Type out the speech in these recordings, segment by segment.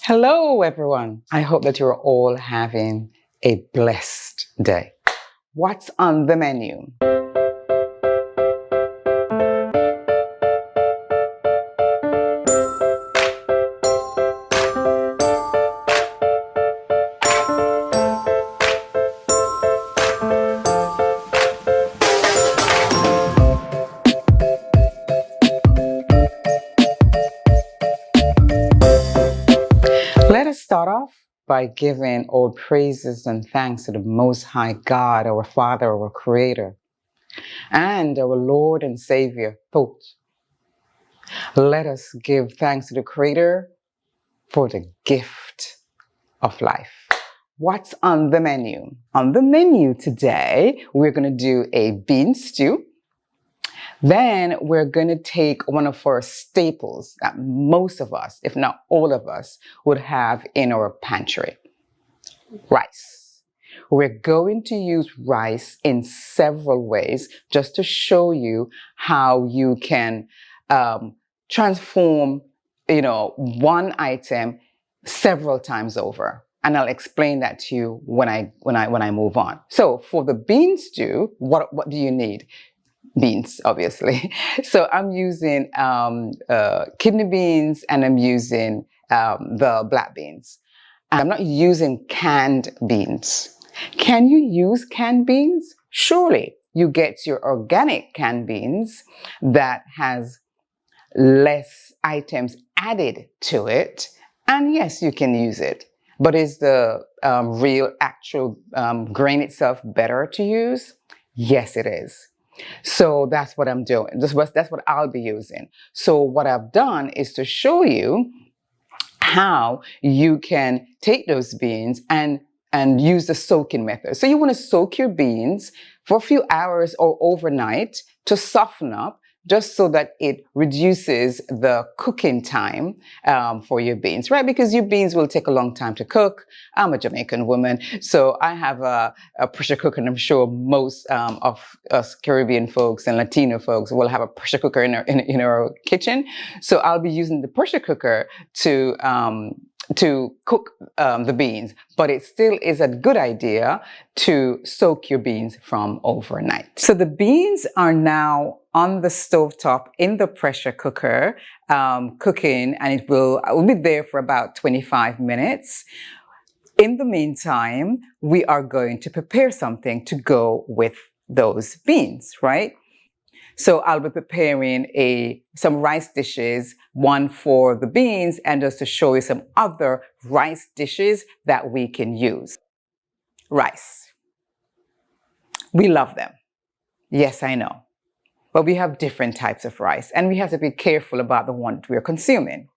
Hello, everyone. I hope that you're all having a blessed day. What's on the menu? Let us start off by giving all praises and thanks to the Most High God, our Father, our Creator, and our Lord and Savior, both. Let us give thanks to the Creator for the gift of life. What's on the menu? On the menu today, we're going to do a bean stew. Then we're going to take one of our staples that most of us, if not all of us, would have in our pantry. Rice. We're going to use rice in several ways just to show you how you can transform, one item several times over. And I'll explain that to you when I move on. So for the bean stew, what do you need? Beans, obviously. So I'm using kidney beans and I'm using the black beans. I'm not using canned beans. Can you use canned beans? Surely. You get your organic canned beans that has less items added to it. And yes, you can use it. But is the real actual grain itself better to use? Yes, it is. So that's what I'm doing. That's what I'll be using. So what I've done is to show you how you can take those beans and use the soaking method. So you want to soak your beans for a few hours or overnight to soften up, just so that it reduces the cooking time for your beans, right? Because your beans will take a long time to cook. I'm a Jamaican woman, so I have a pressure cooker, and I'm sure most of us Caribbean folks and Latino folks will have a pressure cooker in our kitchen. So I'll be using the pressure cooker to cook the beans, but it still is a good idea to soak your beans from overnight. So the beans are now on the stovetop in the pressure cooker cooking, and it will be there for about 25 minutes. In the meantime, we are going to prepare something to go with those beans, right? So I'll be preparing some rice dishes, one for the beans, and just to show you some other rice dishes that we can use. Rice. We love them. Yes, I know. But we have different types of rice, and we have to be careful about the one we're consuming.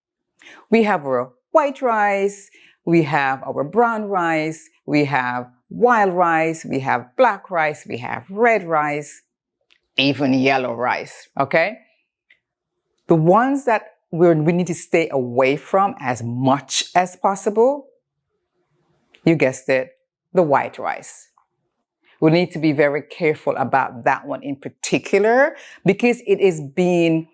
We have our white rice, we have our brown rice, we have wild rice, we have black rice, we have red rice, even yellow rice, okay? The ones that we need to stay away from as much as possible, you guessed it, the white rice. We need to be very careful about that one in particular, because it is being,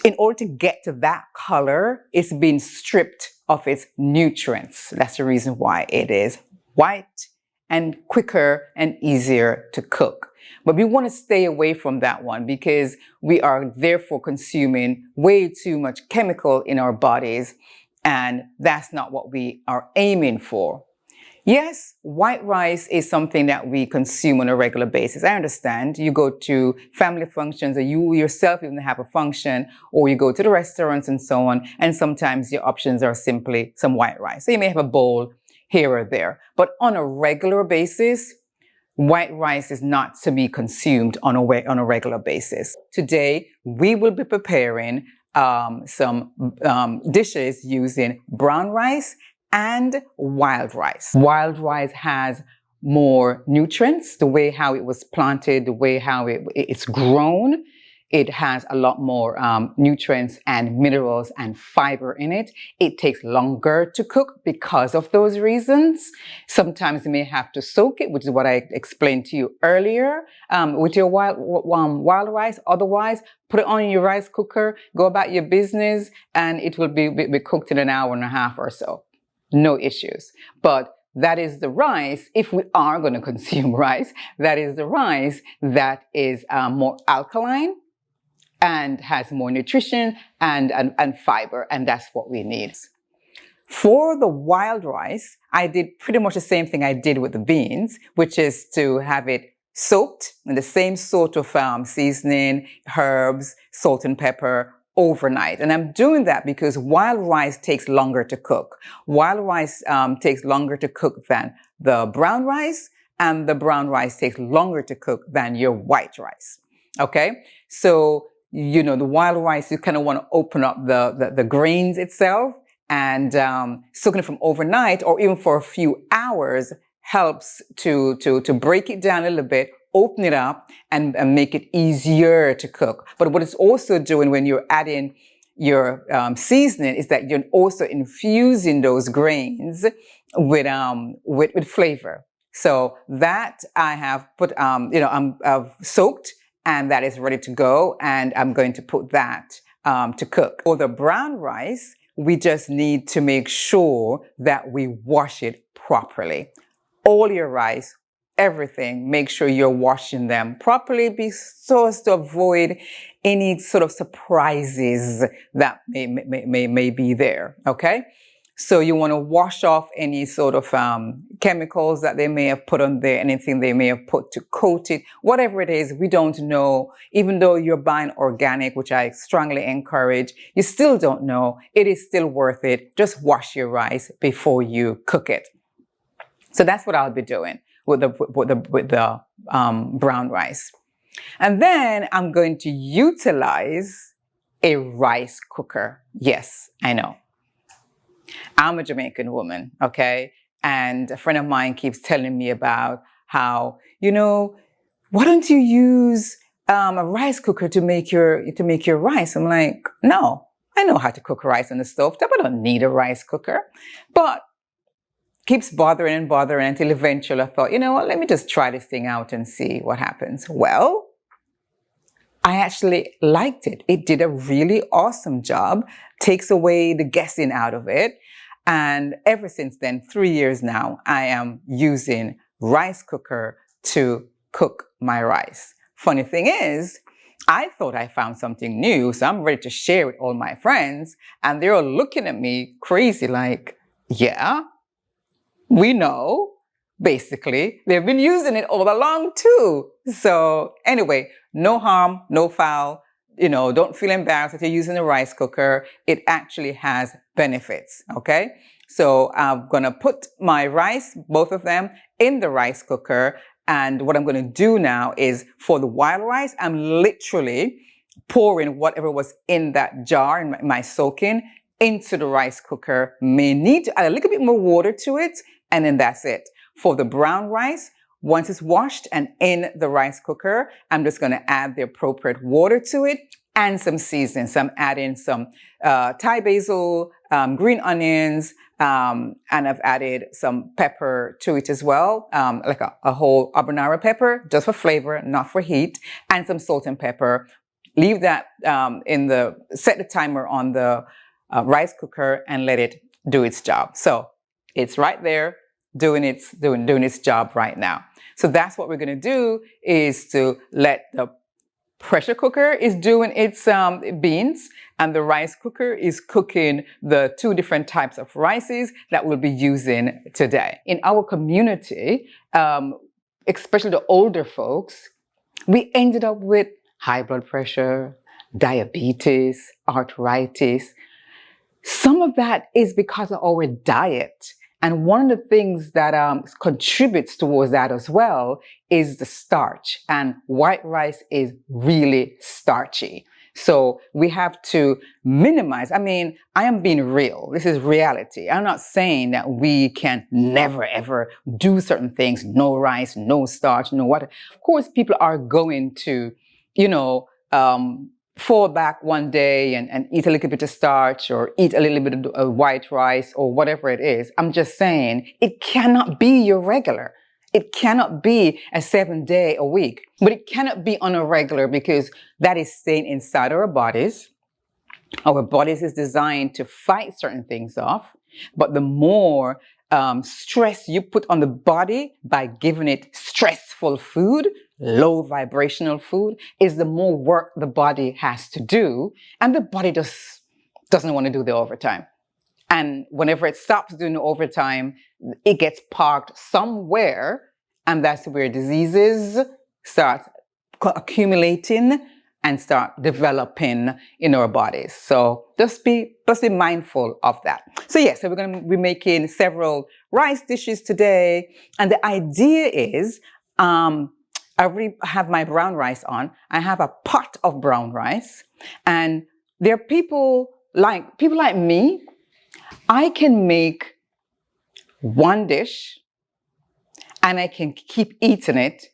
in order to get to that color, it's being stripped of its nutrients. That's the reason why it is white and quicker and easier to cook. But we want to stay away from that one because we are therefore consuming way too much chemical in our bodies, and that's not what we are aiming for. Yes, white rice is something that we consume on a regular basis. I understand. You go to family functions, or you yourself even have a function, or you go to the restaurants and so on, and sometimes your options are simply some white rice. So you may have a bowl here or there. But on a regular basis, white rice is not to be consumed on a regular basis. Today, we will be preparing some dishes using brown rice and wild rice. Wild rice has more nutrients, the way how it was planted, the way how it's grown it has a lot more nutrients and minerals and fiber in it. It takes longer to cook because of those reasons. Sometimes you may have to soak it, which is what I explained to you earlier, with your wild rice. Otherwise, put it on your rice cooker, go about your business, and it will be cooked in an hour and a half or so. No issues. But that is the rice, if we are going to consume rice, that is the rice that is more alkaline and has more nutrition and fiber, and that's what we need. For the wild rice, I did pretty much the same thing I did with the beans, which is to have it soaked in the same sort of seasoning, herbs, salt and pepper, overnight. And I'm doing that because wild rice takes longer to cook. Wild rice takes longer to cook than the brown rice, and the brown rice takes longer to cook than your white rice. Okay? So, the wild rice, you kind of want to open up the grains itself, and soaking it from overnight or even for a few hours helps to break it down a little bit, open it up, and make it easier to cook. But what it's also doing when you're adding your seasoning is that you're also infusing those grains with flavor. So that I have put, I've soaked, and that is ready to go, and I'm going to put that to cook. For the brown rice, we just need to make sure that we wash it properly. All your rice, everything, make sure you're washing them properly so as to avoid any sort of surprises that may be there, okay? So you want to wash off any sort of chemicals that they may have put on there, anything they may have put to coat it, whatever it is, we don't know. Even though you're buying organic, which I strongly encourage, you still don't know. It is still worth it. Just wash your rice before you cook it. So that's what I'll be doing with the brown rice. And then I'm going to utilize a rice cooker. Yes, I know. I'm a Jamaican woman, okay? And a friend of mine keeps telling me about how, why don't you use a rice cooker to make your rice? I'm like, no, I know how to cook rice on the stove. I don't need a rice cooker. But keeps bothering until eventually I thought, let me just try this thing out and see what happens. Well, I actually liked it. It did a really awesome job, takes away the guessing out of it. And ever since then, 3 years now, I am using rice cooker to cook my rice. Funny thing is, I thought I found something new, so I'm ready to share with all my friends. And they're all looking at me crazy like, yeah, we know. Basically, they've been using it all along too. So anyway, no harm, no foul. Don't feel embarrassed that you're using a rice cooker. It actually has benefits, okay? So I'm going to put my rice, both of them, in the rice cooker. And what I'm going to do now is for the wild rice, I'm literally pouring whatever was in that jar, in my soaking, into the rice cooker. May need to add a little bit more water to it, and then that's it. For the brown rice, once it's washed and in the rice cooker, I'm just going to add the appropriate water to it and some seasoning. So I'm adding some Thai basil, green onions, and I've added some pepper to it as well, like a whole habanero pepper, just for flavor, not for heat, and some salt and pepper. Leave that set the timer on the rice cooker and let it do its job. So it's right there, doing its job right now. So that's what we're going to do, is to let the pressure cooker is doing its beans, and the rice cooker is cooking the two different types of rices that we'll be using today. In our community, especially the older folks, we ended up with high blood pressure, diabetes, arthritis. Some of that is because of our diet. And one of the things that contributes towards that as well is the starch. And white rice is really starchy. So we have to minimize. I mean, I am being real. This is reality. I'm not saying that we can never, ever do certain things. No rice, no starch, no water. Of course, people are going to, fall back one day and eat a little bit of starch or eat a little bit of white rice or whatever it is. I'm just saying it cannot be your regular. It cannot be a 7-day a week, but it cannot be on a regular because that is staying inside our bodies. Our bodies is designed to fight certain things off, but the more stress you put on the body by giving it stressful food, low vibrational food, is the more work the body has to do, and the body just doesn't want to do the overtime. And whenever it stops doing the overtime, it gets parked somewhere, and that's where diseases start accumulating and start developing in our bodies. So just be mindful of that. So yes, so we're going to be making several rice dishes today, and the idea is I already have my brown rice on. I have a pot of brown rice, and there are people like me. I can make one dish and I can keep eating it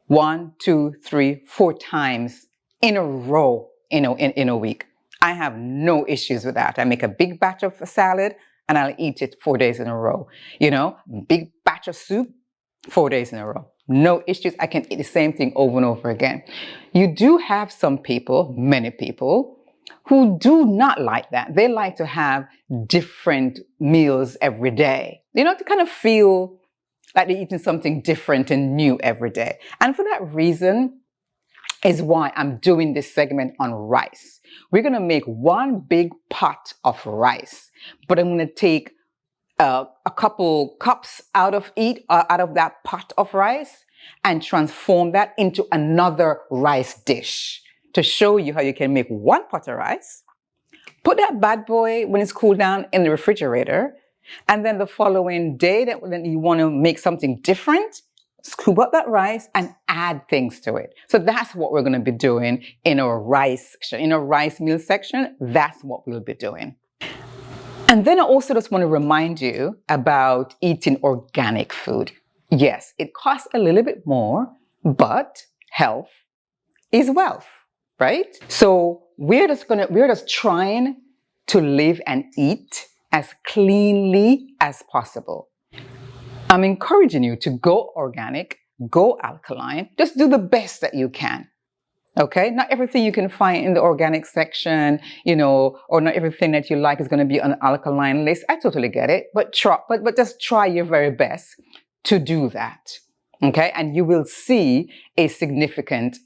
1, 2, 3, 4 times in a row in a week. I have no issues with that. I make a big batch of salad and I'll eat it 4 days in a row. Big batch of soup, 4 days in a row. No issues. I can eat the same thing over and over again. You do have some people, many people, who do not like that. They like to have different meals every day, to kind of feel like they're eating something different and new every day. And for that reason is why I'm doing this segment on rice. We're going to make one big pot of rice, but I'm going to take a couple cups out of that pot of rice and transform that into another rice dish, to show you how you can make one pot of rice, put that bad boy, when it's cooled down, in the refrigerator, and then the following day that when you want to make something different, scoop up that rice and add things to it. So that's what we're going to be doing in our rice section. In our rice meal section, that's what we'll be doing. And then I also just want to remind you about eating organic food. Yes, it costs a little bit more, but health is wealth. Right? So we're just trying to live and eat as cleanly as possible. I'm encouraging you to go organic, go alkaline, just do the best that you can. Okay? Not everything you can find in the organic section, or not everything that you like is going to be on an alkaline list. I totally get it, but just try your very best to do that. Okay? And you will see a significant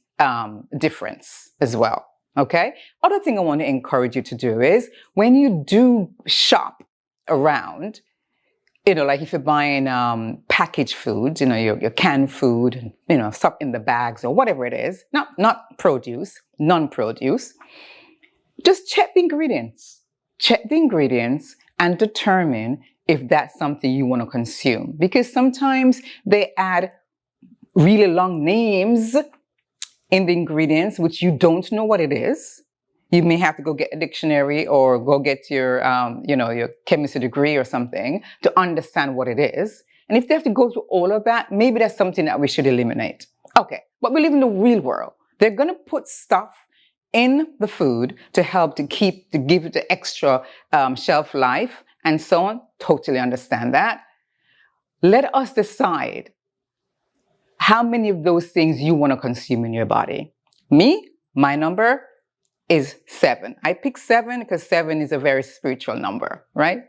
difference as well. Okay. Other thing I want to encourage you to do is when you do shop around, like if you're buying packaged foods, your canned food, stuff in the bags or whatever it is, not produce, non-produce, just check the ingredients. Check the ingredients and determine if that's something you want to consume, because sometimes they add really long names in the ingredients, which you don't know what it is. You may have to go get a dictionary or go get your, your chemistry degree or something to understand what it is. And if they have to go through all of that, maybe that's something that we should eliminate. Okay, but we live in the real world. They're going to put stuff in the food to help to give it the extra shelf life and so on. Totally understand that. Let us decide how many of those things you want to consume in your body. Me, my number is 7. I pick 7 because 7 is a very spiritual number, right?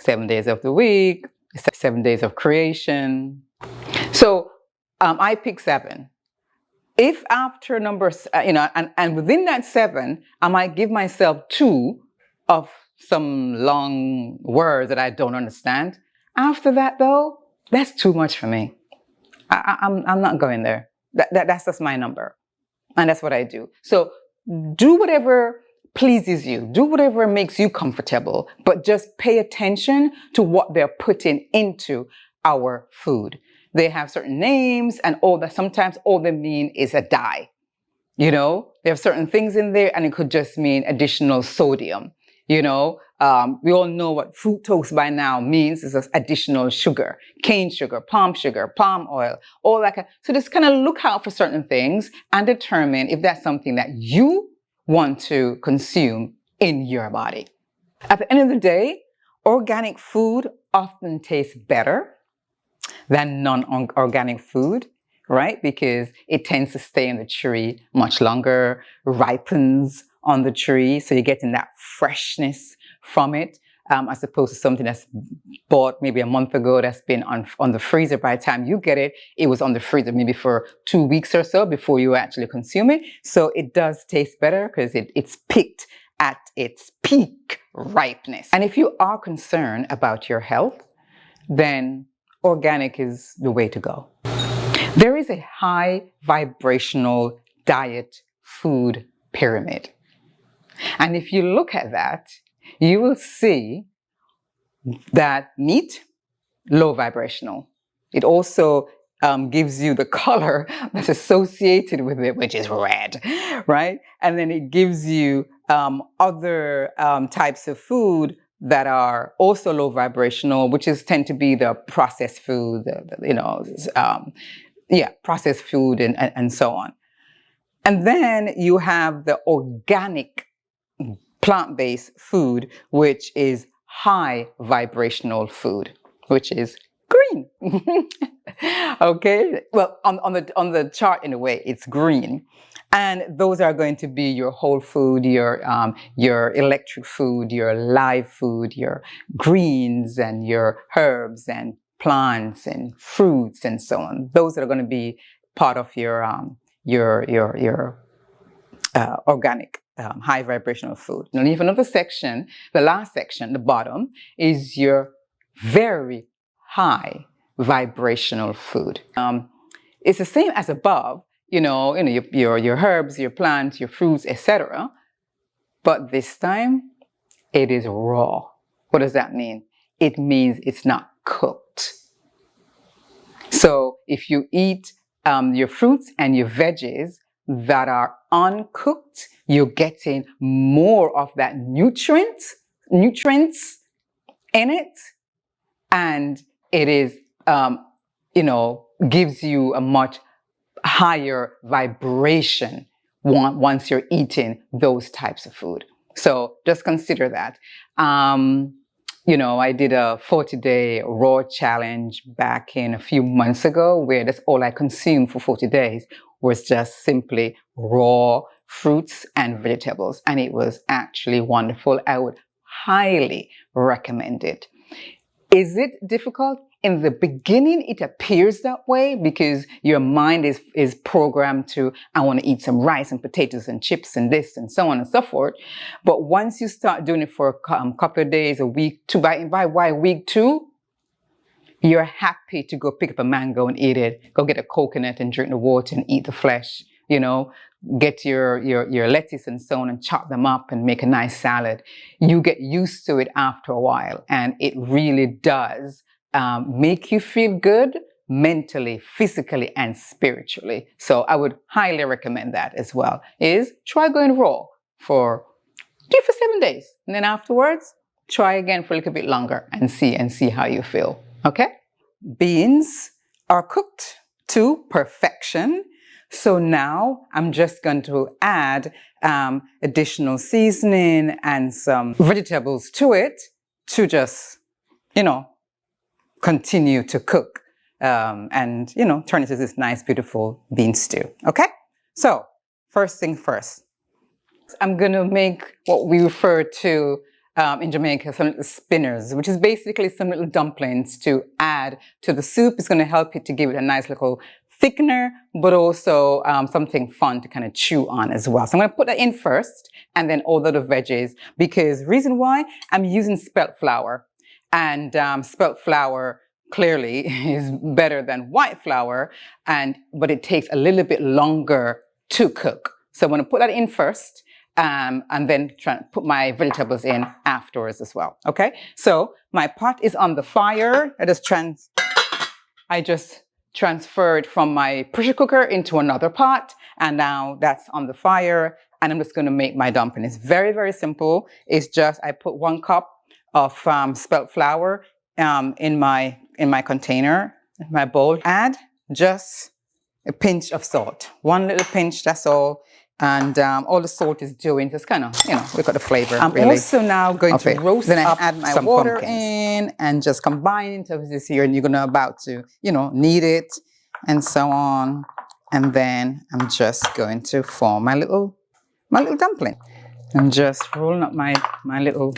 7 days of the week, 7 days of creation. So I pick 7. If after numbers, and within that 7, I might give myself 2 of some long words that I don't understand. After that, though, that's too much for me. I'm not going there. That's just my number. And that's what I do. So do whatever pleases you. Do whatever makes you comfortable. But just pay attention to what they're putting into our food. They have certain names and all that. Sometimes all they mean is a dye. There are certain things in there and it could just mean additional sodium. You know, we all know what fructose by now means. Is this additional sugar, cane sugar, palm oil, all that. So just kind of look out for certain things and determine if that's something that you want to consume in your body. At the end of the day, organic food often tastes better than non-organic food, right? Because it tends to stay in the tree much longer, ripens on the tree, so you're getting that freshness from it, as opposed to something that's bought maybe a month ago that's been on the freezer. By the time you get it, it was on the freezer maybe for 2 weeks or so before you actually consume it. So it does taste better because it's picked at its peak ripeness. And if you are concerned about your health, then organic is the way to go. There is a high vibrational diet food pyramid. And if you look at that, you will see that meat, low vibrational. It also gives you the color that's associated with it, which is red, right? And then it gives you other types of food that are also low vibrational, which tend to be the processed food, processed food and so on. And then you have the organic plant-based food, which is high vibrational food, which is green. Okay, well, on the chart in a way, it's green. And those are going to be your whole food, your electric food, your live food, your greens and your herbs and plants and fruits and so on. Those are going to be part of your organic high vibrational food. Now, leave another section. The last section, the bottom, is your very high vibrational food. It's the same as above. Your herbs, your plants, your fruits, etc. But this time, it is raw. What does that mean? It means it's not cooked. So if you eat your fruits and your veggies that are uncooked, you're getting more of that nutrients in it, and it is, gives you a much higher vibration once you're eating those types of food. So just consider that. I did a 40-day raw challenge back in a few months ago where that's all I consumed for 40 days was just simply raw fruits and vegetables. And it was actually wonderful. I would highly recommend it. Is it difficult? In the beginning, it appears that way because your mind is programmed to, I want to eat some rice and potatoes and chips and this and so on and so forth. But once you start doing it for a couple of days, a week, by week 2, you're happy to go pick up a mango and eat it, go get a coconut and drink the water and eat the flesh, get your lettuce and so on and chop them up and make a nice salad. You get used to it after a while, and it really does make you feel good mentally, physically, and spiritually. So I would highly recommend that as well, is try going raw for 7 days. And then afterwards, try again for a little bit longer and see how you feel. Okay? Beans are cooked to perfection. So now I'm just going to add additional seasoning and some vegetables to it to just, continue to cook and, turn it into this nice, beautiful bean stew. Okay? So first thing first, I'm going to make what we refer to in Jamaica, some little spinners, which is basically some little dumplings to add to the soup. It's going to help it to give it a nice little thickener, but also something fun to kind of chew on as well. So I'm going to put that in first and then all the other veggies, because reason why, I'm using spelt flour, and spelt flour clearly is better than white flour, but it takes a little bit longer to cook. So I'm going to put that in first. And then try to put my vegetables in afterwards as well. Okay, so my pot is on the fire. I just transferred from my pressure cooker into another pot, and now that's on the fire. and I'm just going to make my dumpling. It's very, very simple. It's just I put 1 cup of spelt flour in my container, in my bowl. Add just a pinch of salt, 1 little pinch, that's all. And all the salt is doing just kind of, look at the flavor. I'm really also now going to roast then I add my water pumpkins in and just combine into this here, and you're gonna about to, knead it and so on. And then I'm just going to form my little dumpling. I'm just rolling up my little,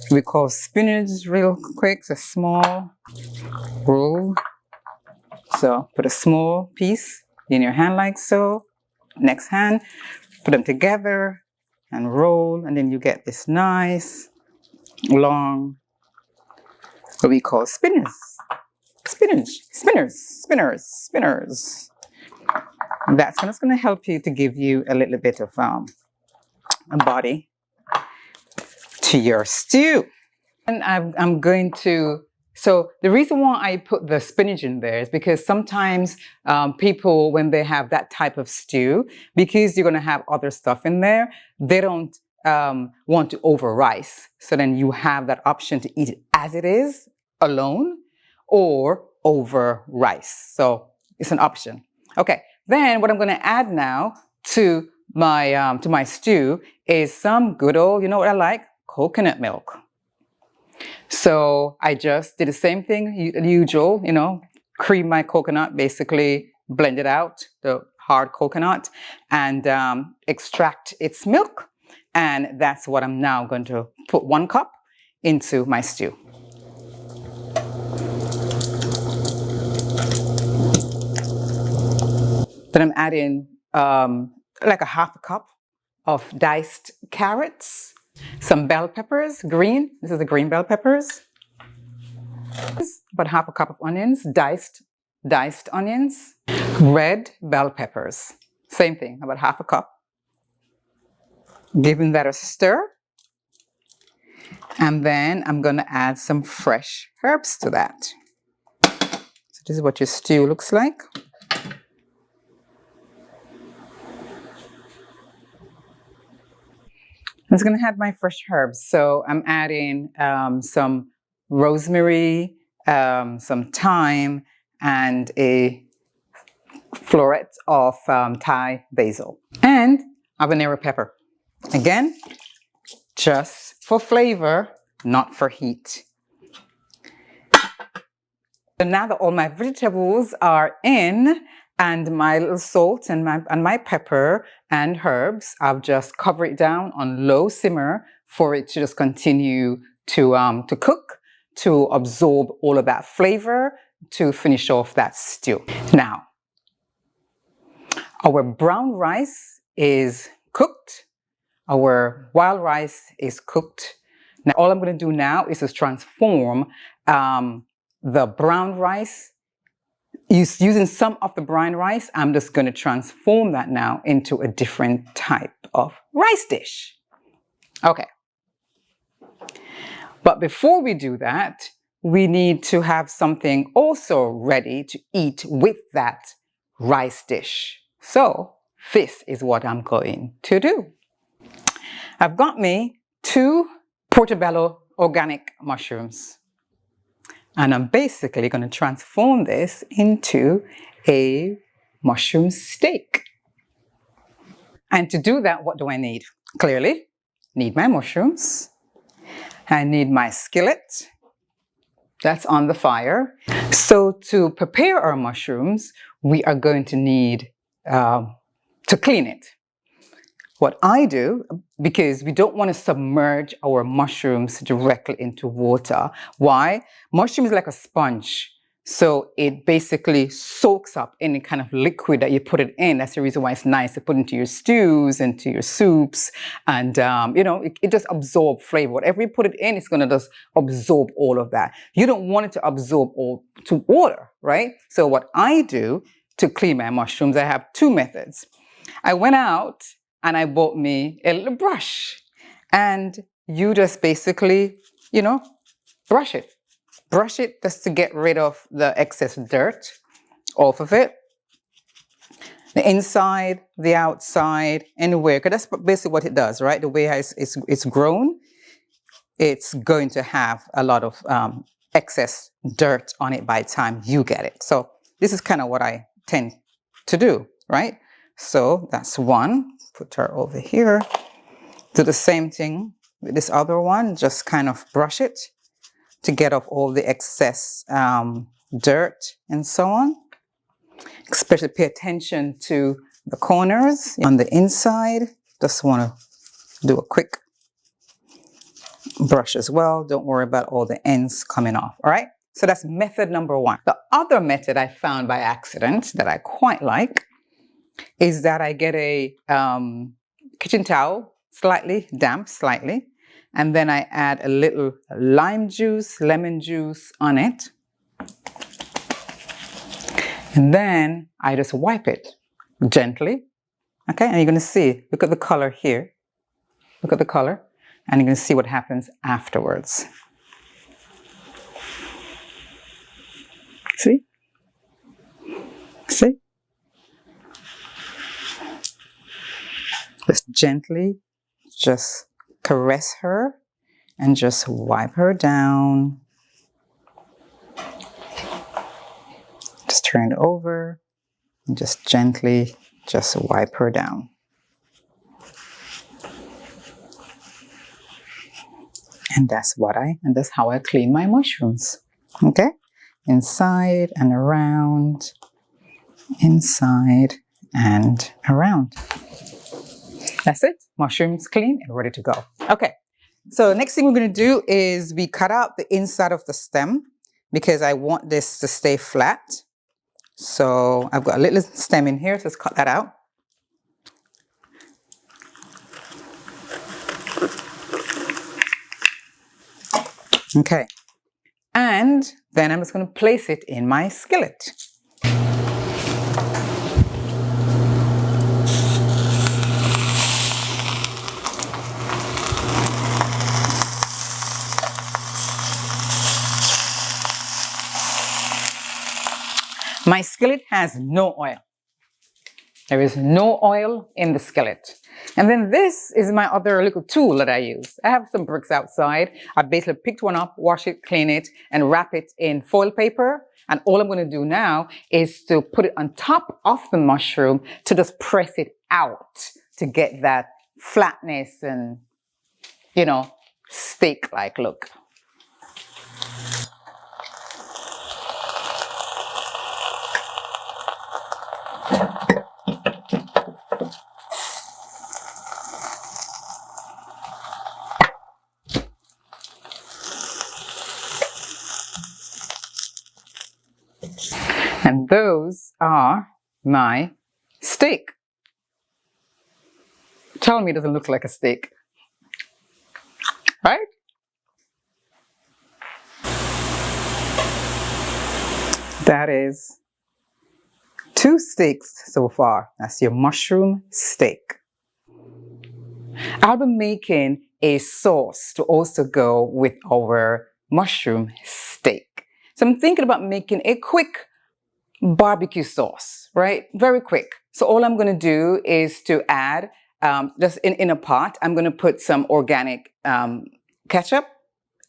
we call spinach real quick, so small roll. So put a small piece in your hand like so. Next hand, put them together and roll, and then you get this nice long, what we call spinners. That's just going to help you to give you a little bit of a body to your stew. And I'm going to, so the reason why I put the spinach in there is because sometimes people, when they have that type of stew, because you're going to have other stuff in there, they don't want to over rice. So then you have that option to eat it as it is, alone, or over rice. So it's an option. Okay, then what I'm going to add now to my stew is some good old, you know what I like? Coconut milk. So I just did the same thing, usual, cream my coconut, basically blend it out, the hard coconut, and extract its milk. And that's what I'm now going to put 1 cup into my stew. Then I'm adding like a 1/2 cup of diced carrots, some bell peppers, green. This is the green bell peppers. About 1/2 cup of onions, diced onions. Red bell peppers, same thing, about 1/2 cup. Giving that a stir. And then I'm going to add some fresh herbs to that. So this is what your stew looks like. I'm just going to add my fresh herbs. So I'm adding some rosemary, some thyme, and a floret of Thai basil. And habanero pepper. Again, just for flavor, not for heat. So now that all my vegetables are in, and my little salt and my pepper and herbs, I'll just cover it down on low simmer for it to just continue to cook, to absorb all of that flavor, to finish off that stew. Now, our brown rice is cooked. Our wild rice is cooked. Now, all I'm going to do now is to transform the brown rice. Using some of the brown rice, I'm just going to transform that now into a different type of rice dish. Okay. But before we do that, we need to have something also ready to eat with that rice dish. So this is what I'm going to do. I've got me 2 portobello organic mushrooms. And I'm basically going to transform this into a mushroom steak. And to do that, what do I need? Clearly, need my mushrooms. I need my skillet. That's on the fire. So to prepare our mushrooms, we are going to need to clean it. What I do, because we don't want to submerge our mushrooms directly into water. Why? Mushroom is like a sponge. So it basically soaks up any kind of liquid that you put it in. That's the reason why it's nice to put into your stews, into your soups. And, it just absorbs flavor. Whatever you put it in, it's going to just absorb all of that. You don't want it to absorb all to water, right? So what I do to clean my mushrooms, I have 2 methods. I went out and I bought me a little brush, and you just basically, brush it. Brush it just to get rid of the excess dirt off of it. The inside, the outside, anywhere, because that's basically what it does, right? The way it's grown, it's going to have a lot of excess dirt on it by the time you get it. So this is kind of what I tend to do, right? So that's one. Put her over here. Do the same thing with this other one. Just kind of brush it to get off all the excess dirt and so on. Especially pay attention to the corners on the inside. Just want to do a quick brush as well. Don't worry about all the ends coming off. All right. So that's method number one. The other method I found by accident that I quite like is that I get a kitchen towel, slightly damp, and then I add a little lime juice, lemon juice on it. And then I just wipe it gently. Okay, and you're going to see, look at the color here. Look at the color, and you're going to see what happens afterwards. See? See? Just gently, just caress her and just wipe her down. Just turn it over and just gently just wipe her down. And that's how I clean my mushrooms. Okay? Inside and around, inside and around. That's it. Mushrooms clean and ready to go. Okay. So next thing we're going to do is we cut out the inside of the stem because I want this to stay flat. So I've got a little stem in here, so let's cut that out. Okay. And then I'm just going to place it in my skillet. My skillet has no oil. There is no oil in the skillet. And then this is my other little tool that I use. I have some bricks outside. I basically picked one up, wash it, clean it, and wrap it in foil paper. And all I'm going to do now is to put it on top of the mushroom to just press it out to get that flatness and, you know, steak-like look. And those are my steak. Tell me it doesn't look like a steak, right? That is 2 steaks so far. That's your mushroom steak. I'll be making a sauce to also go with our mushroom steak. So I'm thinking about making a quick barbecue sauce, right? Very quick. So all I'm going to do is to add, just in a pot, I'm going to put some organic ketchup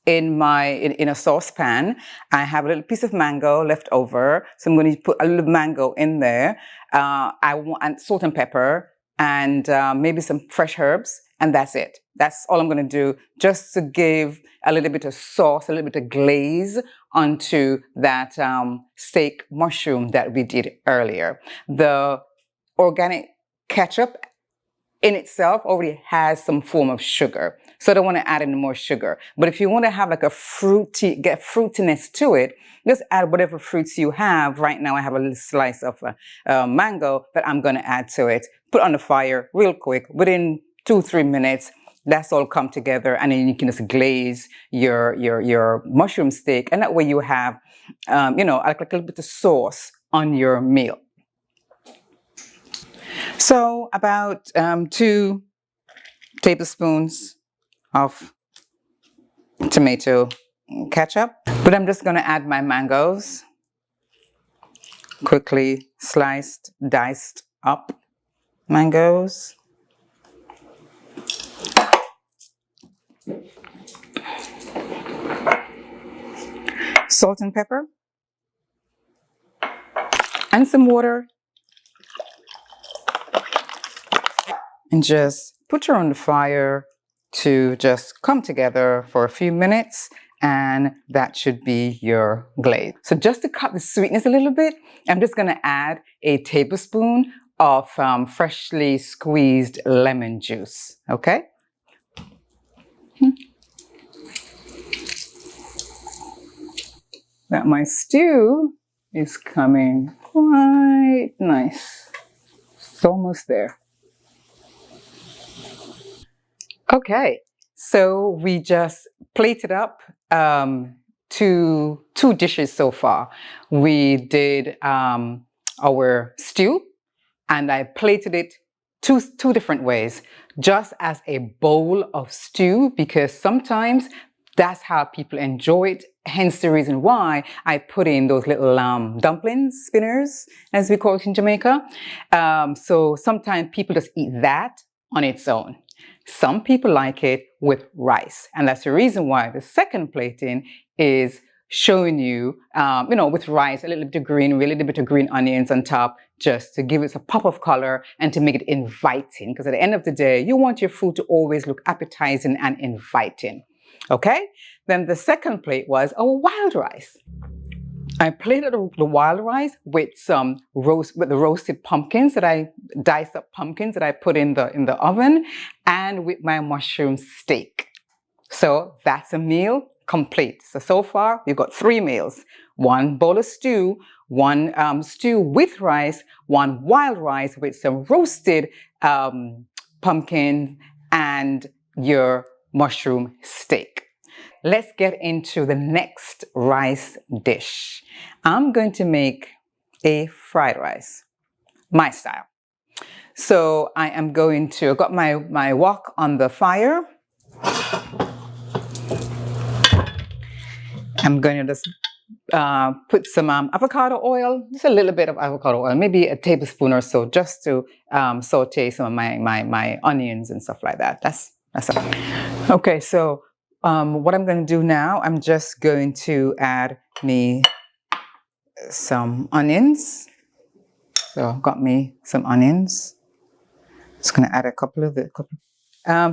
in a saucepan. I have a little piece of mango left over, so I'm going to put a little mango in there. I want salt and pepper and maybe some fresh herbs, and that's it. That's all I'm going to do, just to give a little bit of sauce, a little bit of glaze onto that steak mushroom that we did earlier. The organic ketchup in itself already has some form of sugar, so I don't want to add any more sugar. But if you want to have like get fruitiness to it, just add whatever fruits you have. Right now I have a little slice of mango that I'm going to add to it. Put on the fire real quick. Within 2-3 minutes, that's all come together, and then you can just glaze your mushroom steak, and that way you have, you know, like a little bit of sauce on your meal. So about 2 tablespoons of tomato ketchup. But I'm just going to add my mangoes, quickly sliced, diced up mangoes. Salt and pepper. And some water. And just put her on the fire to just come together for a few minutes, and that should be your glaze. So just to cut the sweetness a little bit, I'm just going to add a tablespoon of freshly squeezed lemon juice. Okay? That my stew is coming quite nice. It's almost there. Okay, so we just plated up two dishes so far. We did our stew, and I plated it two different ways, just as a bowl of stew, because sometimes that's how people enjoy it. Hence the reason why I put in those little dumplings, spinners, as we call it in Jamaica. So sometimes people just eat that on its own. Some people like it with rice, and that's the reason why the second plating is showing you, with rice, a little bit of green, a little bit of green onions on top, just to give it a pop of color and to make it inviting. Because at the end of the day, you want your food to always look appetizing and inviting. Okay? Then the second plate was our wild rice. I plated the wild rice with the roasted pumpkins that I diced up pumpkins that I put in the oven, and with my mushroom steak. So that's a meal complete. So far we've got 3 meals: 1 bowl of stew, 1 stew with rice, 1 wild rice with some roasted pumpkin, and your mushroom steak. Let's get into the next rice dish. I'm going to make a fried rice, my style. So I am going to, I've got my wok on the fire. I'm going to just put some avocado oil, just a little bit of avocado oil, maybe a tablespoon or so, just to saute some of my onions and stuff like that. That's it. Okay, so what I'm going to do now, I'm just going to add me some onions. So I've got me some onions. Just going to add a couple of it.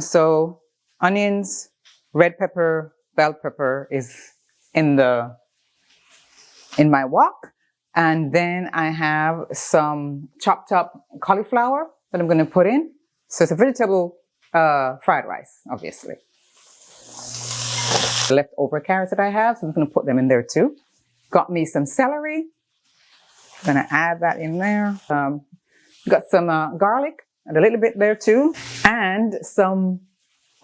So onions, red pepper, bell pepper is in my wok. And then I have some chopped up cauliflower that I'm going to put in. So it's a vegetable fried rice, obviously. The leftover carrots that I have, so I'm going to put them in there too. Got me some celery. I'm going to add that in there. Got some garlic, and a little bit there too. And some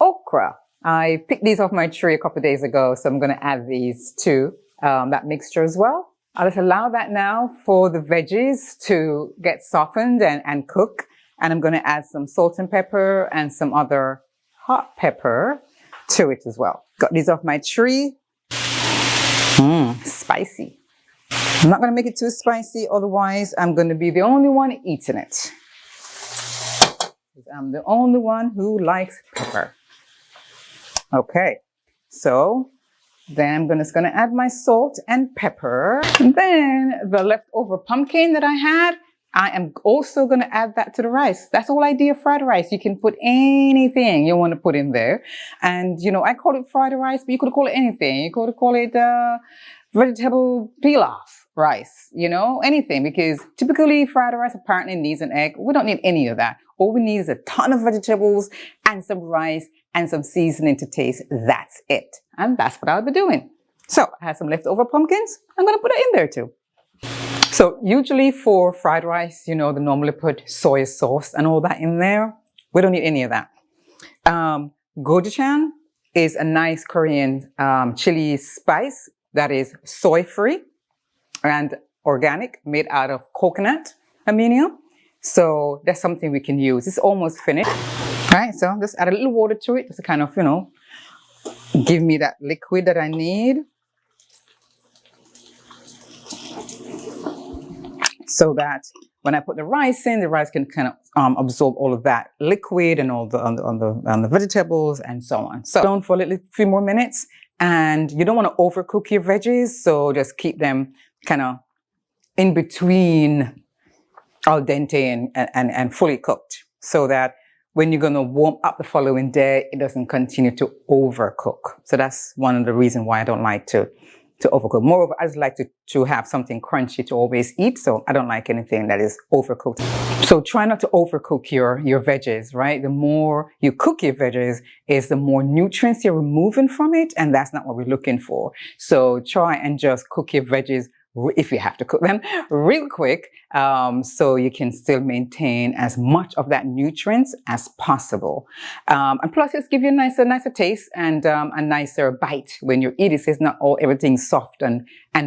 okra. I picked these off my tree a couple of days ago, so I'm going to add these to that mixture as well. I'll just allow that now for the veggies to get softened and cook. And I'm going to add some salt and pepper and some other hot pepper to it as well. Got these off my tree. Spicy. I'm not going to make it too spicy, otherwise I'm going to be the only one eating it. I'm the only one who likes pepper. Okay, so then I'm just going to add my salt and pepper. And then the leftover pumpkin that I had, I am also going to add that to the rice. That's the whole idea of fried rice. You can put anything you want to put in there. And, I call it fried rice, but you could call it anything. You could call it vegetable pilaf rice, anything. Because typically fried rice apparently needs an egg. We don't need any of that. All we need is a ton of vegetables and some rice and some seasoning to taste. That's it. And that's what I'll be doing. So I have some leftover pumpkins. I'm going to put it in there too. So usually for fried rice, they normally put soy sauce and all that in there. We don't need any of that. Gochujang is a nice Korean chili spice that is soy-free and organic, made out of coconut amino. So that's something we can use. It's almost finished. All right, so just add a little water to it just to kind of, give me that liquid that I need. So that when I put the rice in, the rice can kind of absorb all of that liquid and all the on the vegetables and so on. So down for a few more minutes, and you don't want to overcook your veggies, so just keep them kind of in between al dente and fully cooked, so that when you're going to warm up the following day, it doesn't continue to overcook. So that's one of the reasons why I don't like to overcook. Moreover, I just like to have something crunchy to always eat, so I don't like anything that is overcooked. So try not to overcook your veggies, right? The more you cook your veggies is the more nutrients you're removing from it, and that's not what we're looking for. So try and just cook your veggies, if you have to cook them, real quick, so you can still maintain as much of that nutrients as possible. And plus, it's give you a nicer taste and a nicer bite when you eat it. So it's not everything soft and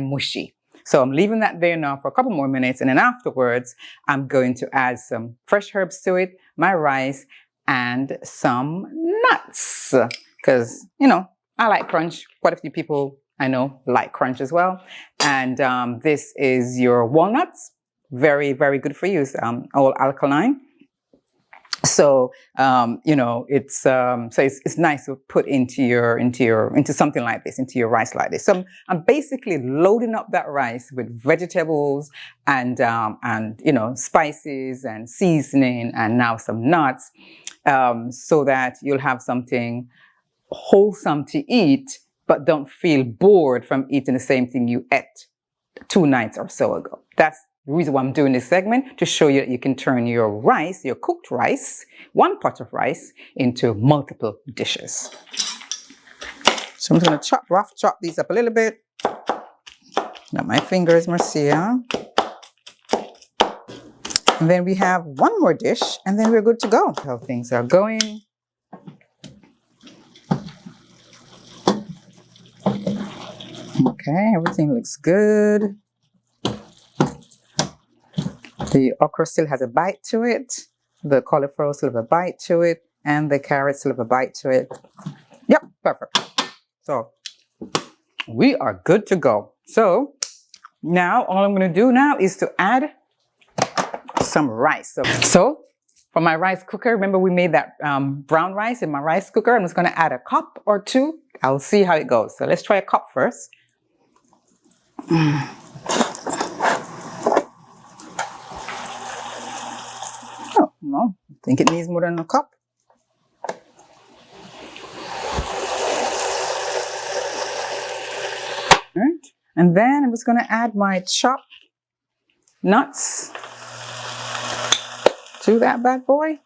mushy. So I'm leaving that there now for a couple more minutes, and then afterwards, I'm going to add some fresh herbs to it, my rice, and some nuts, because I like crunch. Quite a few people I know like crunch as well. And this is your walnuts. Very, very good for you. It's all alkaline. So it's nice to put into something like this, into your rice like this. So I'm basically loading up that rice with vegetables and spices and seasoning and now some nuts, so that you'll have something wholesome to eat, but don't feel bored from eating the same thing you ate 2 nights or so ago. That's the reason why I'm doing this segment, to show you that you can turn your rice, your cooked rice, 1 pot of rice, into multiple dishes. So I'm just going to rough chop these up a little bit. Now my fingers, Marcia. And then we have 1 more dish, and then we're good to go. How things are going. Okay, everything looks good. The okra still has a bite to it. The cauliflower still have a bite to it. And the carrot still have a bite to it. Yep, perfect. So we are good to go. So now all I'm going to do now is to add some rice. So for my rice cooker, remember we made that brown rice in my rice cooker. I'm just going to add a cup or 2. I'll see how it goes. So let's try a cup first. Oh, no, I think it needs more than a cup. All right. And then I'm just going to add my chopped nuts to that bad boy.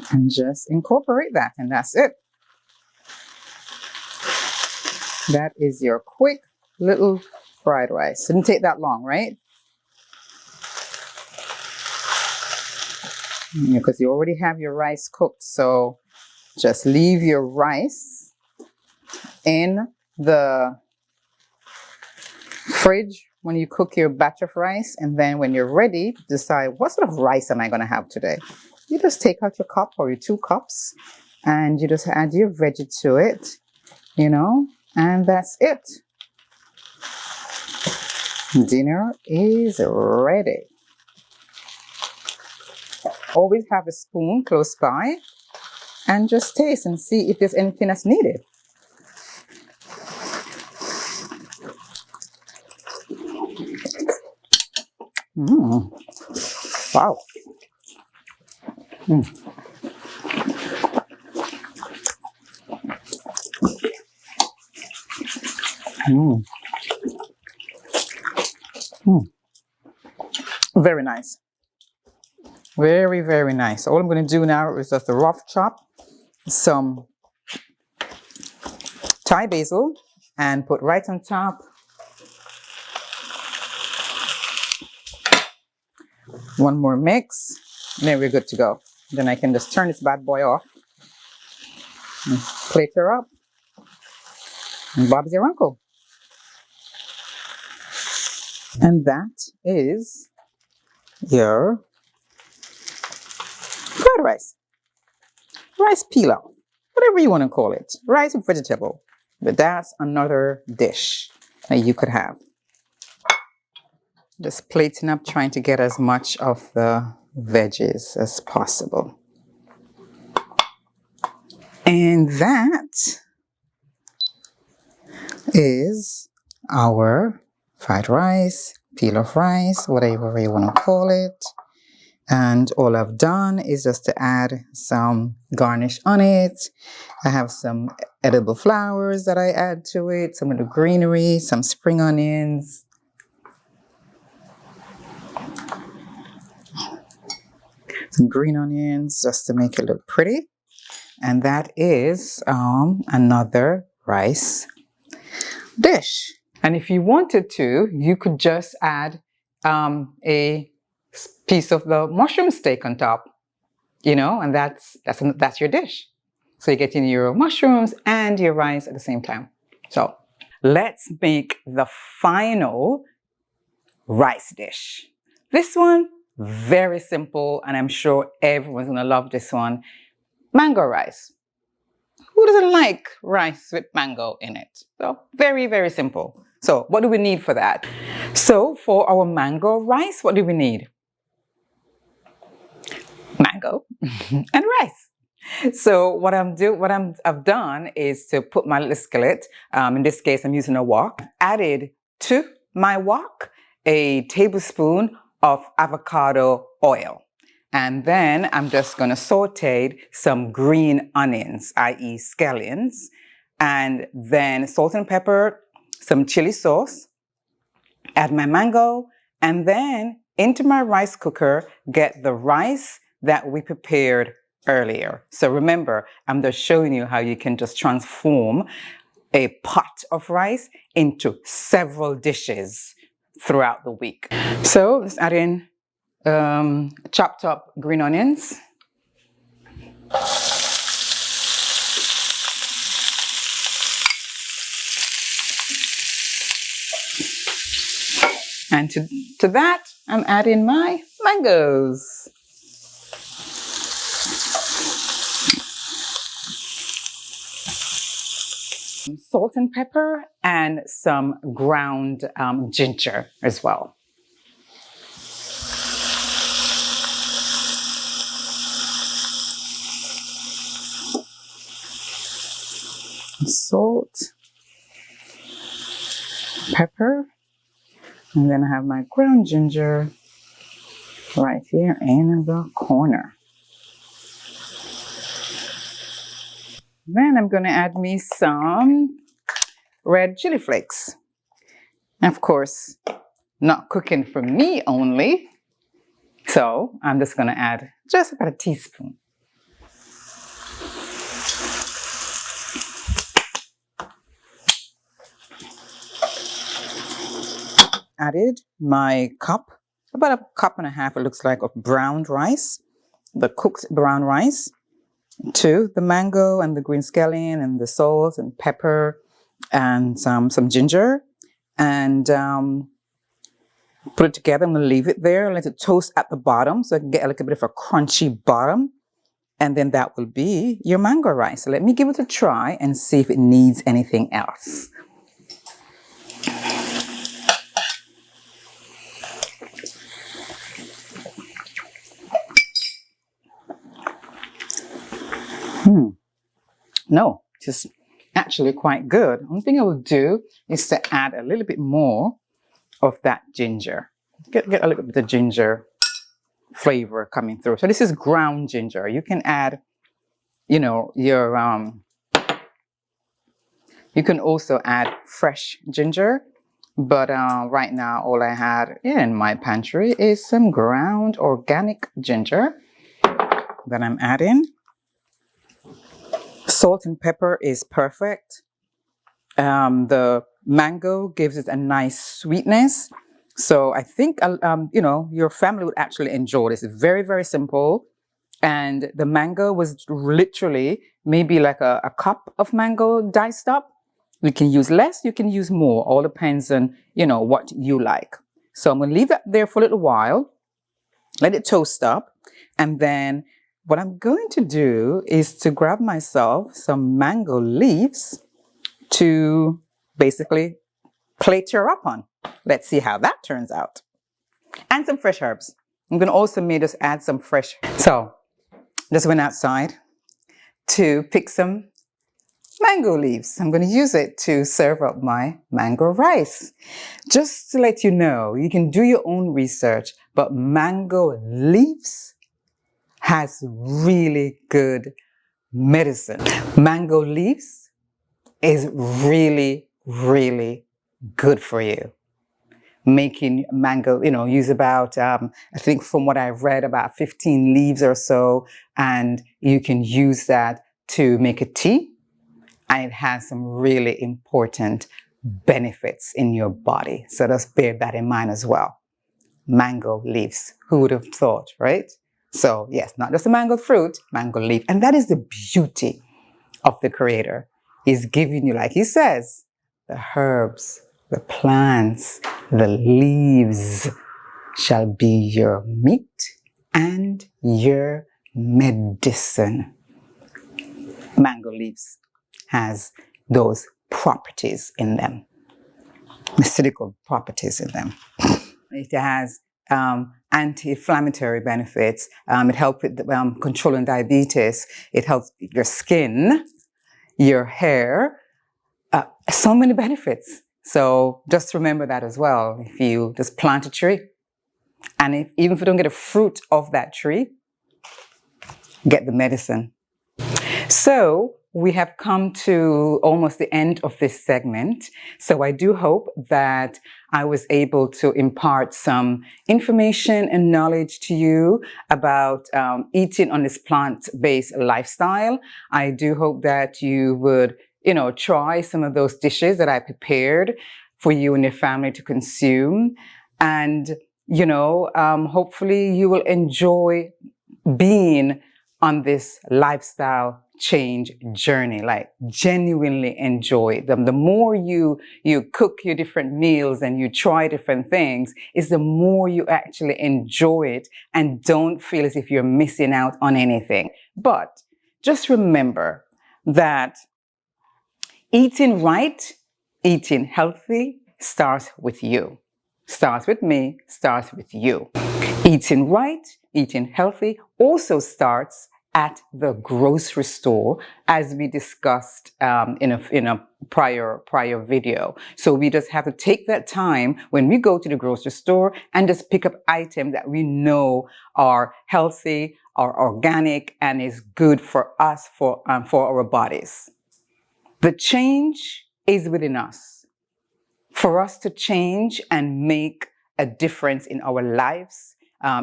And just incorporate that, and that's it. That is your quick little fried rice. Didn't take that long, right? Because you already have your rice cooked, so just leave your rice in the fridge when you cook your batch of rice, and then when you're ready, decide what sort of rice am I going to have today. You just take out your cup or your 2 cups, and you just add your veggie to it, and that's it. Dinner is ready. Always have a spoon close by and just taste and see if there's anything that's needed. Wow. Very nice. Very, very nice. So all I'm going to do now is just a rough chop some Thai basil and put right on top. One more mix, and then we're good to go. Then I can just turn this bad boy off and plate her up. And Bob's your uncle. And that is your fried rice pilaf, whatever you want to call it, rice with vegetable. But that's another dish that you could have. Just plating up, trying to get as much of the veggies as possible. And that is our fried rice, pilaf rice, whatever you want to call it. And all I've done is just to add some garnish on it. I have some edible flowers that I add to it, some of the greenery, some spring onions. Some green onions just to make it look pretty. And that is another rice dish. And if you wanted to, you could just add a piece of the mushroom steak on top, and that's your dish. So you're getting your mushrooms and your rice at the same time. So let's make the final rice dish. This one, very simple, and I'm sure everyone's gonna love this one. Mango rice. Who doesn't like rice with mango in it? So very, very simple. So what do we need for that? So for our mango rice, what do we need? Mango and rice. So what I've done is to put my little skillet, in this case I'm using a wok, added to my wok a tablespoon of avocado oil. And then I'm just going to saute some green onions, i.e. scallions, and then salt and pepper, some chili sauce, add my mango, and then into my rice cooker, get the rice that we prepared earlier. So remember, I'm just showing you how you can just transform a pot of rice into several dishes throughout the week. So let's add in chopped up green onions. And to that, I'm adding my mangoes. Salt and pepper and some ground ginger as well. Salt, pepper, and then I have my ground ginger right here in the corner. Then I'm going to add me some red chili flakes. And of course, not cooking for me only. So I'm just going to add just about a teaspoon. Added my cup, about a cup and a half, it looks like, of brown rice, the cooked brown rice, to the mango and the green scallion and the salt and pepper and some ginger, and put it together. I'm going to leave it there, let it toast at the bottom so I can get a little bit of a crunchy bottom, and then that will be your mango rice. So let me give it a try and see if it needs anything else. No, just actually quite good. One thing I will do is to add a little bit more of that ginger. Get a little bit of ginger flavor coming through. So this is ground ginger. You can add, you can also add fresh ginger. But right now, all I had in my pantry is some ground organic ginger that I'm adding. Salt and pepper is perfect. The mango gives it a nice sweetness. So I think, your family would actually enjoy this. It's very, very simple. And the mango was literally maybe like a cup of mango diced up. You can use less, you can use more. All depends on, what you like. So I'm going to leave that there for a little while, let it toast up, and then what I'm going to do is to grab myself some mango leaves to basically plater up on. Let's see how that turns out. And some fresh herbs. I'm going to also just add some fresh. So just went outside to pick some mango leaves. I'm going to use it to serve up my mango rice. Just to let you know, you can do your own research, but mango leaves has really good medicine. Mango leaves is really, really good for you. Making mango, use about, I think from what I've read, about 15 leaves or so, and you can use that to make a tea. And it has some really important benefits in your body. So just bear that in mind as well. Mango leaves. Who would have thought, right? So yes, not just a mango fruit, mango leaf. And that is the beauty of the Creator. He's giving you, like he says, the herbs, the plants, the leaves shall be your meat and your medicine. Mango leaves has those properties in them, medicinal properties in them. It has anti-inflammatory benefits. It helps with controlling diabetes. It helps your skin, your hair, so many benefits. So just remember that as well. If you just plant a tree, and even if you don't get a fruit of that tree, get the medicine. So we have come to almost the end of this segment. So I do hope that I was able to impart some information and knowledge to you about eating on this plant-based lifestyle. I do hope that you would, try some of those dishes that I prepared for you and your family to consume. And, hopefully you will enjoy being on this lifestyle change journey, like genuinely enjoy them. The more you cook your different meals and you try different things, is the more you actually enjoy it and don't feel as if you're missing out on anything. But just remember that eating right, eating healthy starts with you. Starts with me, starts with you. Eating right, eating healthy also starts at the grocery store, as we discussed in a prior video. So we just have to take that time when we go to the grocery store and just pick up items that we know are healthy, are organic, and is good for us, for our bodies. The change is within us. For us to change and make a difference in our lives,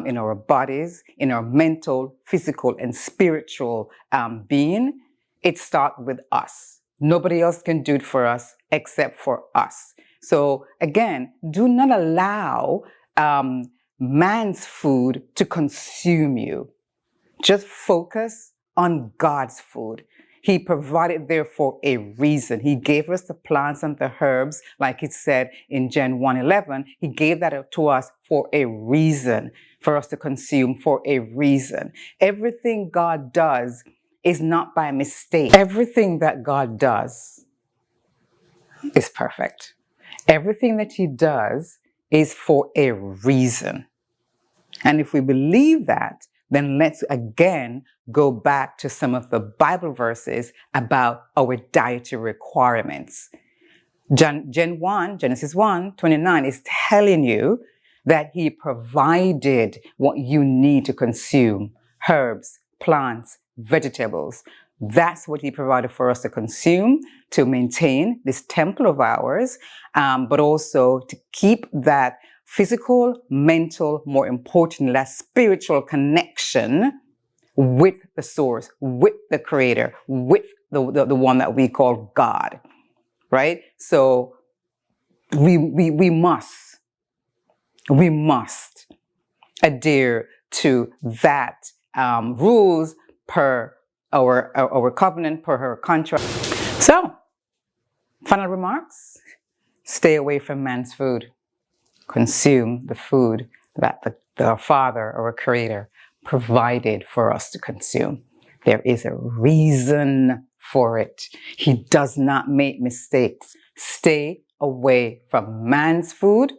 in our bodies, in our mental, physical, and spiritual being, it starts with us. Nobody else can do it for us except for us. So again, do not allow man's food to consume you. Just focus on God's food. He provided there for a reason. He gave us the plants and the herbs, like it said in Gen 1:11. He gave that to us for a reason, for us to consume for a reason. Everything God does is not by mistake. Everything that God does is perfect. Everything that He does is for a reason. And if we believe that, then let's again go back to some of the Bible verses about our dietary requirements. Genesis 1:29 is telling you that He provided what you need to consume: herbs, plants, vegetables. That's what He provided for us to consume, to maintain this temple of ours, but also to keep that physical, mental, more importantly, that spiritual connection with the source, with the Creator, with the one that we call God, right? So we must adhere to that rules per our covenant, per her contract. So, final remarks: stay away from man's food. consume the food that the Father or a Creator provided for us to consume. There is a reason for it. He does not make mistakes. Stay away from man's food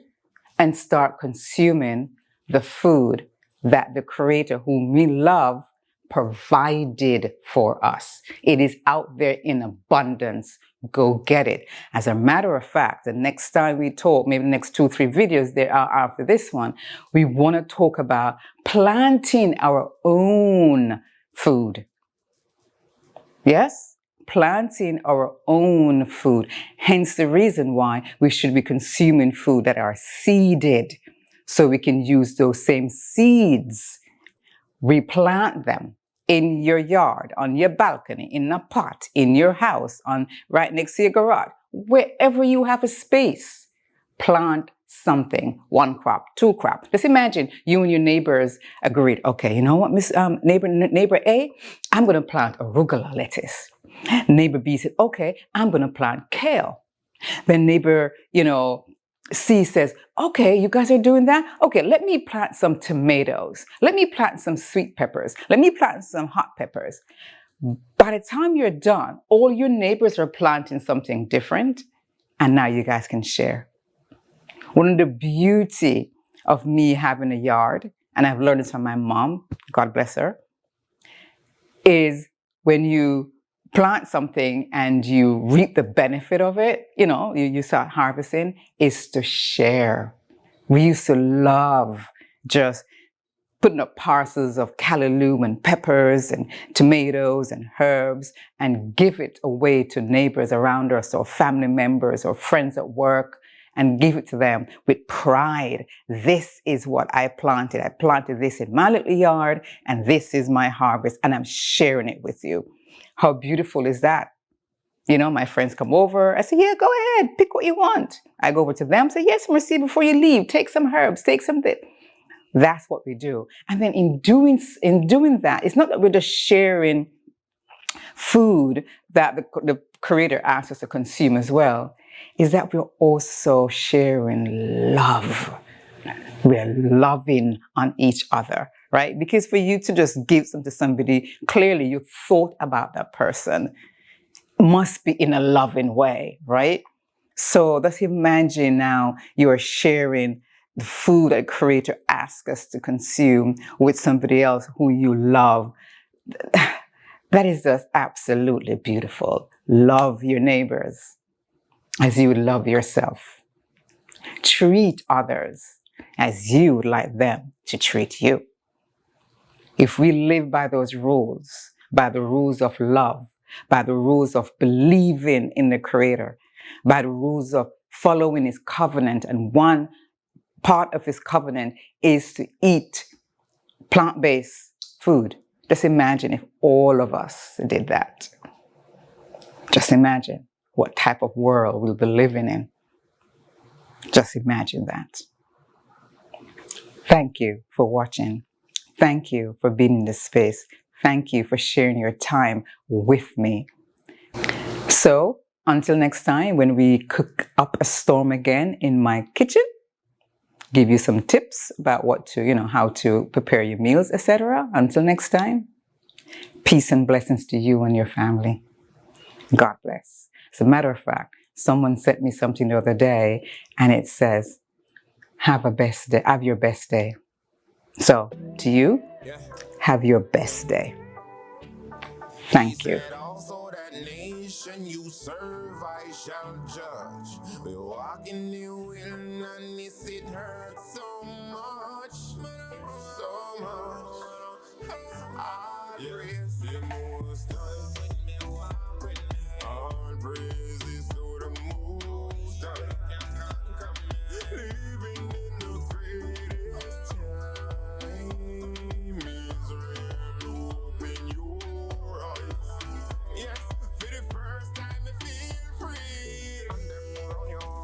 and start consuming the food that the Creator, whom we love, provided for us. It is out there in abundance. Go get it. As a matter of fact, the next time we talk, maybe the next 2 or 3 videos there are after this one, we want to talk about planting our own food. Yes? Planting our own food. Hence the reason why we should be consuming food that are seeded, so we can use those same seeds, replant them in your yard, on your balcony, in a pot, in your house, on right next to your garage, wherever you have a space. Plant something, 1 crop, 2 crop. Just imagine you and your neighbors agreed, okay, you know what, neighbor A, I'm going to plant arugula lettuce. Neighbor B said, okay, I'm going to plant kale. Then neighbor, C says, okay, you guys are doing that? Okay, let me plant some tomatoes. Let me plant some sweet peppers. Let me plant some hot peppers. By the time you're done, all your neighbors are planting something different, and now you guys can share. One of the beauty of me having a yard, and I've learned this from my mom, God bless her, is when you plant something and you reap the benefit of it, you start harvesting, is to share. We used to love just putting up parcels of callaloo and peppers and tomatoes and herbs and give it away to neighbors around us or family members or friends at work, and give it to them with pride. This is what I planted. I planted this in my little yard, and this is my harvest, and I'm sharing it with you. How beautiful is that? My friends come over. I say, yeah, go ahead, pick what you want. I go over to them, say, yes, Mercy, before you leave, take some herbs, take some this. That's what we do. And then in doing that, it's not that we're just sharing food that the Creator asks us to consume as well, is that we're also sharing love. We're loving on each other, right? Because for you to just give something to somebody, clearly you thought about that person. Must be in a loving way, right? So let's imagine now you are sharing the food that the Creator asks us to consume with somebody else who you love. That is just absolutely beautiful. Love your neighbors as you would love yourself. Treat others as you would like them to treat you. If we live by those rules, by the rules of love, by the rules of believing in the Creator, by the rules of following His covenant, and one part of His covenant is to eat plant-based food. Just imagine if all of us did that. Just imagine what type of world we'll be living in. Just imagine that. Thank you for watching. Thank you for being in this space. Thank you for sharing your time with me. So, until next time, when we cook up a storm again in my kitchen, give you some tips about how to prepare your meals, etc. Until next time, peace and blessings to you and your family. God bless. As a matter of fact, someone sent me something the other day, and it says, have a best day, have your best day. So, to you, have your best day. Thank you. You serve, I shall judge. We're walking the wilderness, it hurts.